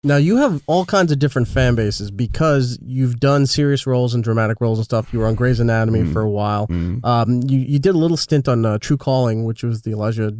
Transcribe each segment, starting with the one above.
Now, you have all kinds of different fan bases because you've done serious roles and dramatic roles and stuff. You were on Grey's Anatomy for a while. You did a little stint on True Calling, which was the Elijah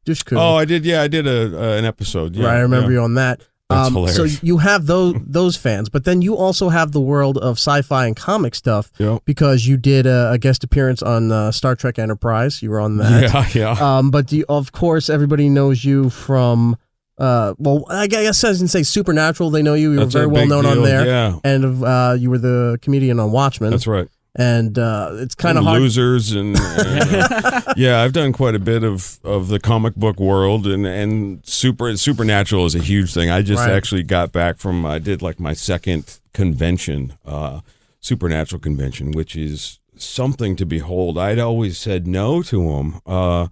Dushku. Oh, I did. Yeah, I did an episode. Yeah, right, I remember you on that. So you have those fans, but then you also have the world of sci-fi and comic stuff because you did a guest appearance on Star Trek Enterprise. You were on that. Yeah. But of course, everybody knows you from... well, I guess I didn't say Supernatural. They know you. You were very well known on there. Yeah. And you were the comedian on Watchmen. That's right. And it's kind of hard. Losers and yeah, I've done quite a bit of the comic book world and Supernatural is a huge thing. I just actually got back from I did like my second convention, Supernatural convention, which is something to behold. I'd always said no to them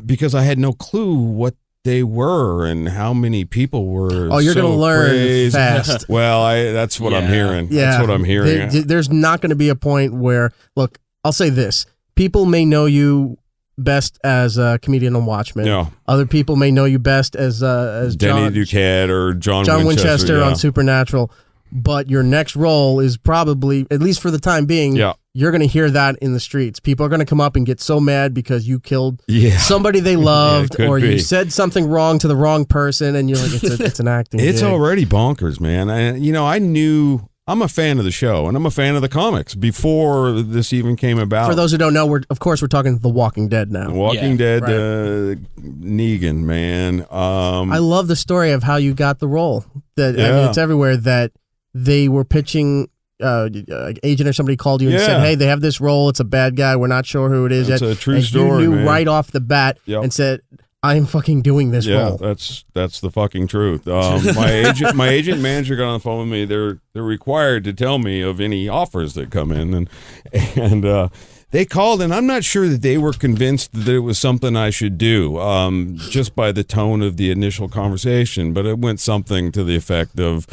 because I had no clue what they were and how many people were. Oh, you're so going to learn crazy. fast. Well, that's what I'm hearing. Yeah. That's what I'm hearing. There's not going to be a point where, look, I'll say this. People may know you best as a comedian on Watchmen. Yeah. Other people may know you best as Denny Duquette or John Winchester on Supernatural. But your next role is probably, at least for the time being, you're going to hear that in the streets. People are going to come up and get so mad because you killed somebody they loved or you said something wrong to the wrong person, and you're like, it's an acting It's gig. already bonkers, man. I knew... I'm a fan of the show, and I'm a fan of the comics before this even came about. For those who don't know, we're talking The Walking Dead now. Walking Dead, Negan, man. I love the story of how you got the role. I mean, it's everywhere that they were pitching... agent or somebody called you and said, hey, they have this role, it's a bad guy, we're not sure who it is yet. It's a true story, you knew man. right off the bat and said, I am fucking doing this role. That's the fucking truth. My agent manager got on the phone with me. They're required to tell me of any offers that come in, and they called, and I'm not sure that they were convinced that it was something I should do, just by the tone of the initial conversation, but it went something to the effect of,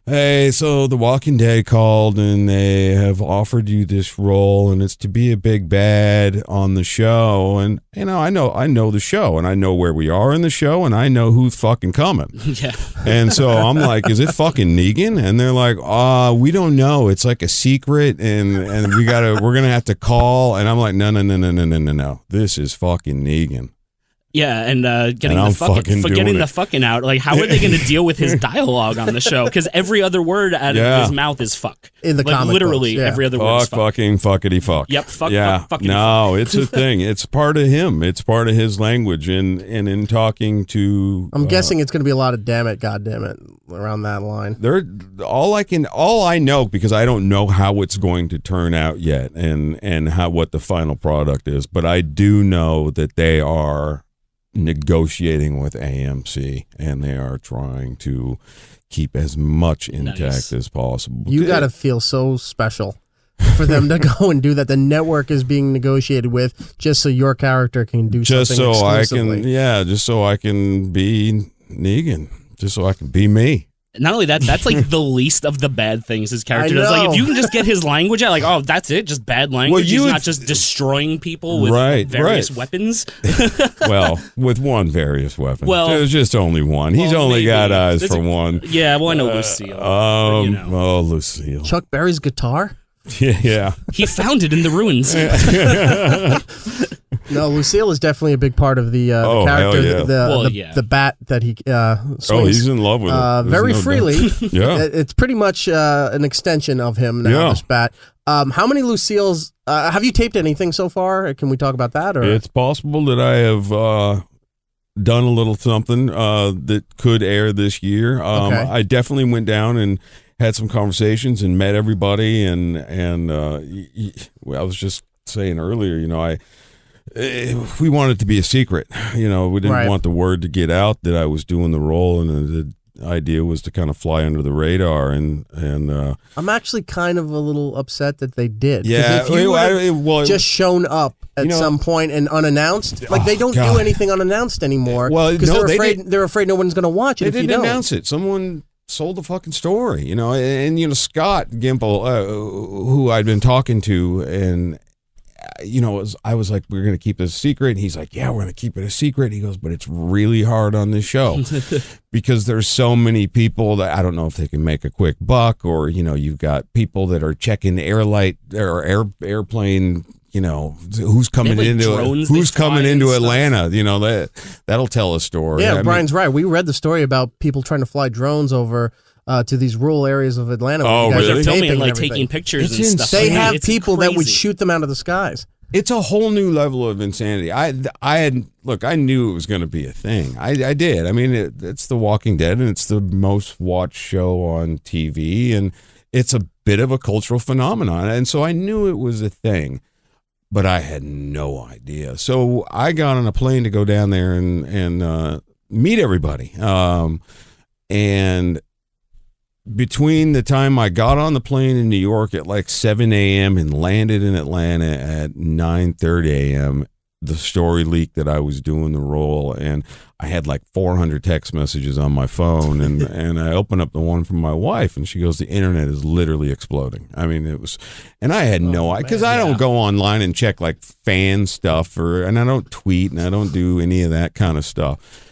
hey, so The Walking Dead called and they have offered you this role and it's to be a big bad on the show. And, I know the show and I know where we are in the show and I know who's fucking coming. Yeah. And so I'm like, is it fucking Negan? And they're like, we don't know. It's like a secret and we're going to have to call. And I'm like, no. This is fucking Negan. Yeah, and getting the fucking out. Like, how are they going to deal with his dialogue on the show? Because every other word out of his mouth is fuck. In the comic literally, books, every other word is fuck. Fucking fuckity fuck. Yep, fuck, fucking No, fuck. it's a thing. It's part of him. It's part of his language. And in talking to... I'm guessing it's going to be a lot of damn it, goddamn it, around that line. All I know, because I don't know how it's going to turn out yet and what the final product is, but I do know that they are negotiating with AMC and they are trying to keep as much intact as possible. You got to feel so special for them to go and do that. The network is being negotiated with just so your character can do something exclusively. Just so I can be Negan, just so I can be me. Not only that, that's like the least of the bad things his character does. Like, if you can just get his language out, like, oh, that's it, just bad language. He's not just destroying people with various weapons. Well, with one various weapon. Well, there's just only one. He's only got eyes for one. Yeah, well, I know Lucille. Oh, Lucille. Chuck Berry's guitar? Yeah. He found it in the ruins. No, Lucille is definitely a big part of the character, the bat that he swings. Oh, he's in love with it. Very freely. Yeah. It's pretty much an extension of him now, this bat. How many Lucille's, have you taped anything so far? Can we talk about that? Or? It's possible that I have done a little something that could air this year. I definitely went down and had some conversations and met everybody. And I was just saying earlier, we wanted it to be a secret. We didn't want the word to get out that I was doing the role, and the idea was to kind of fly under the radar. And I'm actually kind of a little upset that they did. Yeah, if you just shown up at some point and unannounced, like they don't do anything unannounced anymore. Well, because they're afraid no one's going to watch it. They didn't announce it. Someone sold the fucking story, and Scott Gimple, who I'd been talking to, and I was like, we're going to keep this a secret. And he's like, yeah, we're going to keep it a secret. He goes, but it's really hard on this show because there's so many people that I don't know if they can make a quick buck, or, you've got people that are checking airplane, who's coming into Atlanta, that'll tell a story. Yeah, Brian's right. We read the story about people trying to fly drones over to these rural areas of Atlanta. Oh, really? They're filming and taking pictures and stuff. They have people that would shoot them out of the skies. It's a whole new level of insanity. I knew it was going to be a thing. I did. I mean, it's The Walking Dead, and it's the most watched show on TV, and it's a bit of a cultural phenomenon. And so I knew it was a thing, but I had no idea. So I got on a plane to go down there and meet everybody. And between the time I got on the plane in New York at like 7 a.m. and landed in Atlanta at 9:30 a.m., the story leaked that I was doing the role, and I had like 400 text messages on my phone, and I opened up the one from my wife, and she goes, the internet is literally exploding. I mean, it was, and I had no idea, because I don't go online and check like fan stuff, and I don't tweet, and I don't do any of that kind of stuff.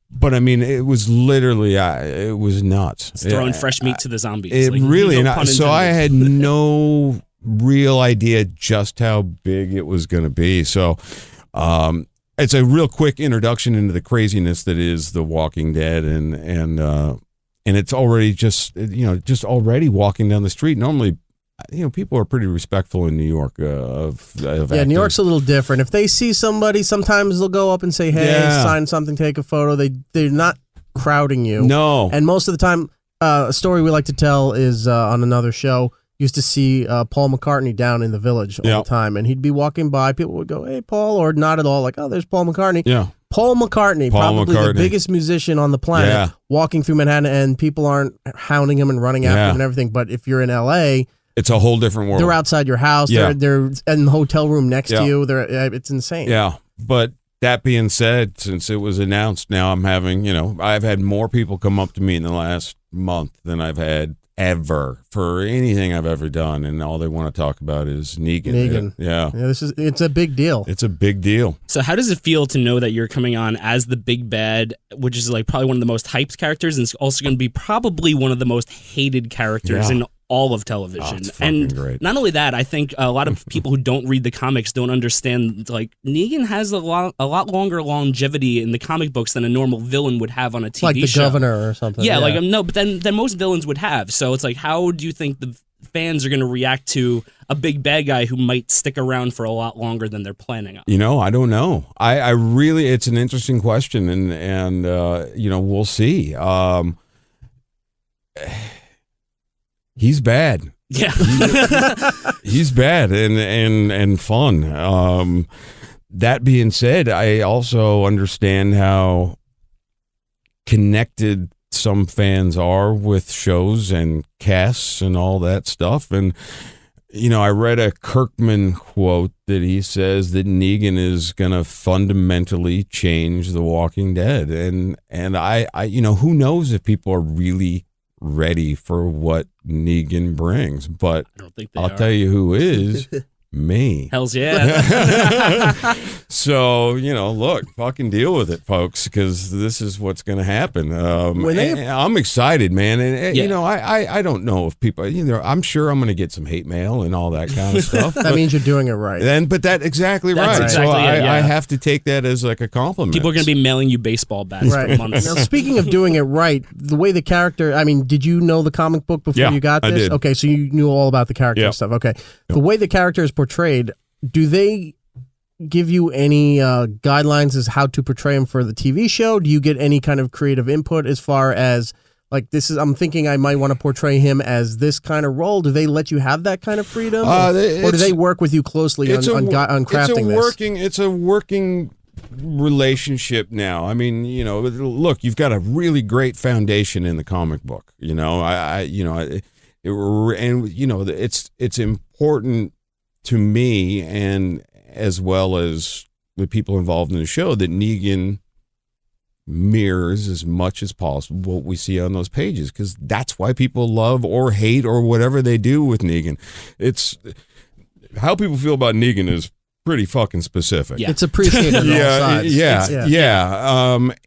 But I mean, it was literally, it was nuts. It's throwing fresh meat to the zombies. It really, so I had no real idea just how big it was going to be. So it's a real quick introduction into the craziness that is The Walking Dead, and it's already just already walking down the street. Normally, people are pretty respectful in New York of actors. New York's a little different. If they see somebody, sometimes they'll go up and say, hey, sign something, take a photo. They're not crowding you. No. And most of the time, a story we like to tell is on another show, used to see Paul McCartney down in the Village all the time, and he'd be walking by. People would go, hey, Paul, or not at all, like, oh, there's Paul McCartney. Yeah. Paul McCartney, probably the biggest musician on the planet, walking through Manhattan, and people aren't hounding him and running after him and everything. But if you're in L.A., it's a whole different world. They're outside your house. Yeah. They're in the hotel room next to you. It's insane. Yeah. But that being said, since it was announced, now I'm having, I've had more people come up to me in the last month than I've had ever for anything I've ever done. And all they want to talk about is Negan. Yeah. It's a big deal. It's a big deal. So how does it feel to know that you're coming on as the big bad, which is like probably one of the most hyped characters, and it's also going to be probably one of the most hated characters in all of television. And great. Not only that, I think a lot of people who don't read the comics don't understand, like, Negan has a lot longer longevity in the comic books than a normal villain would have on a TV show. Like the governor or something. Yeah, like, no, but then most villains would have. So it's like, how do you think the fans are going to react to a big bad guy who might stick around for a lot longer than they're planning on? I don't know. I really, it's an interesting question, and we'll see. He's bad. Yeah. He's bad and fun. That being said, I also understand how connected some fans are with shows and casts and all that stuff. And, I read a Kirkman quote that he says that Negan is going to fundamentally change The Walking Dead. And I who knows if people are really ready for what Negan brings, but I don't think I'll tell you who is. Me. Hells yeah. So, look, fucking deal with it, folks, because this is what's going to happen. I'm excited, man. And, I don't know if people, I'm sure I'm going to get some hate mail and all that kind of stuff. That means you're doing it right. But that's exactly right. Exactly so I have to take that as like a compliment. People are going to be mailing you baseball bats for months. Now, speaking of doing it right, the way the character, did you know the comic book before you got this? I did. Okay, so you knew all about the character and stuff. Okay. The way the character is portrayed, do they give you any guidelines as how to portray him for the TV show? Do you get any kind of creative input as far as, like, I'm thinking I might want to portray him as this kind of role? Do they let you have that kind of freedom? Or do they work with you closely on crafting this? It's a working relationship now. Look, you've got a really great foundation in the comic book. It's important to me, and as well as the people involved in the show, that Negan mirrors as much as possible what we see on those pages, because that's why people love or hate or whatever they do with Negan. It's how people feel about Negan is pretty fucking specific. It's appreciated on all sides.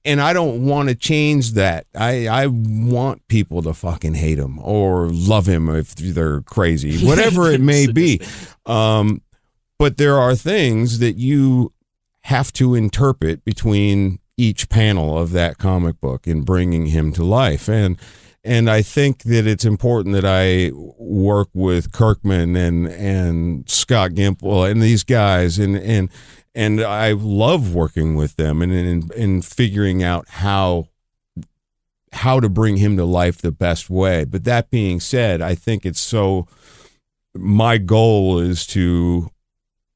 And I don't want to change that. I want people to fucking hate him or love him if they're crazy, whatever it may be. But there are things that you have to interpret between each panel of that comic book in bringing him to life. And I think that it's important that I work with Kirkman and Scott Gimple and these guys, and I love working with them and figuring out how to bring him to life the best way. But that being said, I think my goal is to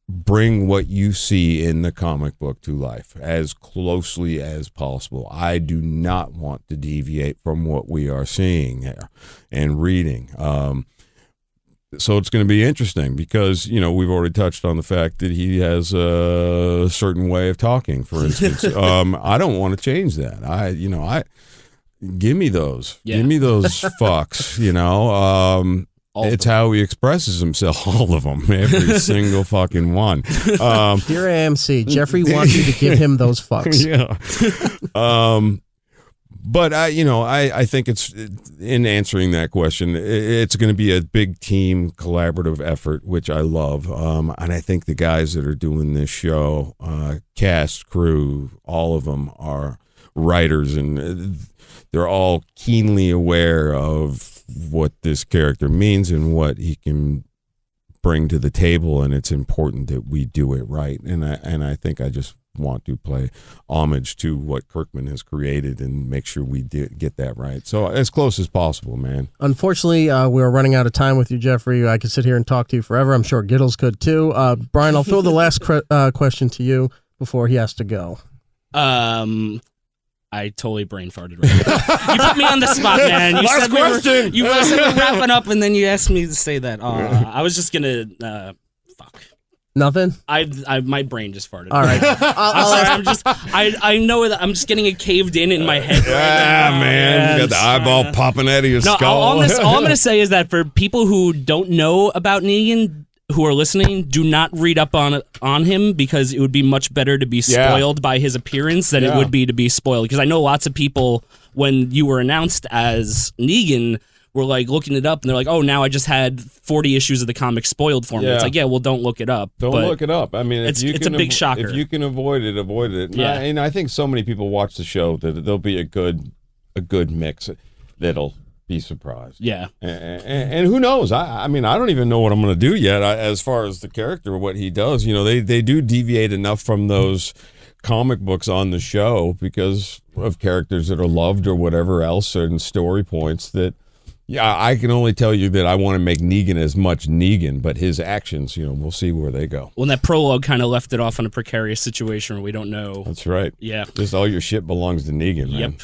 bring what you see in the comic book to life as closely as possible. I do not want to deviate from what we are seeing here and reading. So it's going to be interesting because, we've already touched on the fact that he has a certain way of talking, for instance. I don't want to change that. Give me those. Yeah. Give me those fucks, It's how he expresses himself, all of them, every single fucking one. Dear AMC, Jeffrey wants you to give him those fucks. Yeah. But I think it's in answering that question, it's going to be a big team collaborative effort, which I love. And I think the guys that are doing this show, cast, crew, all of them are writers, and they're all keenly aware of what this character means and what he can bring to the table, and it's important that we do it right. And I think I just want to play homage to what Kirkman has created and make sure we get that right. So as close as possible, man. Unfortunately, we're running out of time with you, Jeffrey. I could sit here and talk to you forever. I'm sure Giddles could too. Brian, I'll throw the last question to you before he has to go. I totally brain farted right now. You put me on the spot, man. You said we were wrapping up, and then you asked me to say that. I was just gonna fuck. Nothing. My brain just farted. All right. I'm sorry. I know that I'm just getting it caved in my head. Man, you got the eyeball popping out of your skull. All I'm gonna say is that for people who don't know about Negan, who are listening, do not read up on him, because it would be much better to be spoiled by his appearance than it would be to be spoiled. Because I know lots of people, when you were announced as Negan, were like looking it up, and they're like, "Oh, now I just had 40 issues of the comic spoiled for me." It's like, well, don't look it up. Don't look it up. I mean, it's a big shocker. If you can avoid it, avoid it. Yeah. And I think so many people watch the show that there'll be a good mix that'll be surprised. Yeah. And who knows? I mean, I don't even know what I'm going to do yet as far as the character, what he does. They do deviate enough from those comic books on the show because of characters that are loved or whatever else and story points that, I can only tell you that I want to make Negan as much Negan, but his actions, we'll see where they go. Well, that prologue kind of left it off in a precarious situation where we don't know. That's right. Yeah. Just all your shit belongs to Negan, man. Yep.